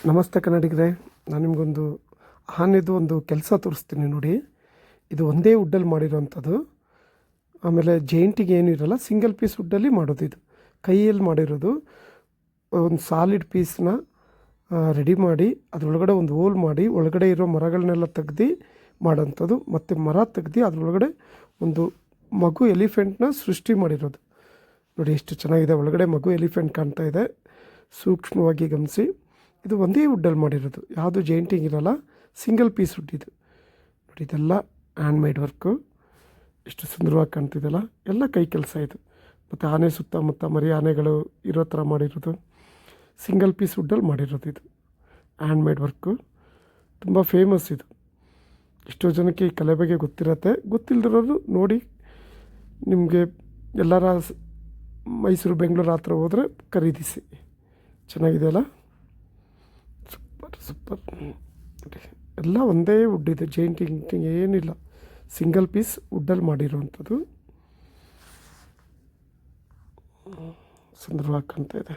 ನಮಸ್ತೆ ಕನ್ನಡಿಗರೇ, ನಾನು ನಿಮಗೊಂದು ಆನೆದು ಒಂದು ಕೆಲಸ ತೋರಿಸ್ತೀನಿ ನೋಡಿ. ಇದು ಒಂದೇ ವುಡ್ಡಲ್ಲಿ ಮಾಡಿರೋವಂಥದ್ದು. ಆಮೇಲೆ ಜೈಂಟಿಗೆ ಏನೂ ಇರೋಲ್ಲ, ಸಿಂಗಲ್ ಪೀಸ್ ವುಡ್ಡಲ್ಲಿ ಮಾಡೋದು. ಇದು ಕೈಯಲ್ಲಿ ಮಾಡಿರೋದು. ಒಂದು ಸಾಲಿಡ್ ಪೀಸ್ನ ರೆಡಿ ಮಾಡಿ ಅದರೊಳಗಡೆ ಒಂದು ಹೋಲ್ ಮಾಡಿ ಒಳಗಡೆ ಇರೋ ಮರಗಳನ್ನೆಲ್ಲ ತೆಗ್ದು ಮಾಡೋಂಥದ್ದು. ಮತ್ತು ಮರ ತೆಗ್ದು ಅದರೊಳಗಡೆ ಒಂದು ಮಗು ಎಲಿಫೆಂಟ್ನ ಸೃಷ್ಟಿ ಮಾಡಿರೋದು ನೋಡಿ. ಎಷ್ಟು ಚೆನ್ನಾಗಿದೆ. ಒಳಗಡೆ ಮಗು ಎಲಿಫೆಂಟ್ ಕಾಣ್ತಾ ಇದೆ. ಸೂಕ್ಷ್ಮವಾಗಿ ಗಮನಿಸಿ. ಇದು ಒಂದೇ ವುಡ್ಡಲ್ಲಿ ಮಾಡಿರೋದು, ಯಾವುದು ಜೈಂಟಿಂಗ್ ಇರೋಲ್ಲ, ಸಿಂಗಲ್ ಪೀಸ್ ವುಡ್ ಇದು ನೋಡಿ. ಇದೆಲ್ಲ ಹ್ಯಾಂಡ್ಮೇಡ್ ವರ್ಕು. ಎಷ್ಟು ಸುಂದರವಾಗಿ ಕಾಣ್ತಿದೆಯಲ್ಲ, ಎಲ್ಲ ಕೈ ಕೆಲಸ ಇದು. ಮತ್ತು ಆನೆ ಸುತ್ತಮುತ್ತ ಮರಿ ಆನೆಗಳು ಇರೋ ಥರ ಮಾಡಿರೋದು, ಸಿಂಗಲ್ ಪೀಸ್ ವುಡ್ಡಲ್ಲಿ ಮಾಡಿರೋದು. ಇದು ಹ್ಯಾಂಡ್ಮೇಡ್ ವರ್ಕು, ತುಂಬ ಫೇಮಸ್ ಇದು. ಎಷ್ಟೋ ಜನಕ್ಕೆ ಈ ಕಲೆ ಬಗ್ಗೆ ಗೊತ್ತಿರತ್ತೆ. ಗೊತ್ತಿಲ್ಲದಿರೋರು ನೋಡಿ, ನಿಮಗೆ ಎಲ್ಲರ ಮೈಸೂರು ಬೆಂಗಳೂರು ಹತ್ರ ಹೋದರೆ ಖರೀದಿಸಿ. ಚೆನ್ನಾಗಿದೆಯಲ್ಲ, ಸೂಪರ್ ಎಲ್ಲ ಒಂದೇ ವುಡ್ ಇದೆ. ಜೈಂಟಿಂಗ್ ಏನಿಲ್ಲ, ಸಿಂಗಲ್ ಪೀಸ್ ವುಡ್ಡಲ್ಲಿ ಮಾಡಿರೋವಂಥದ್ದು. ಸುಂದರವಾಗಿ ಕಾಣ್ತಾ ಇದೆ.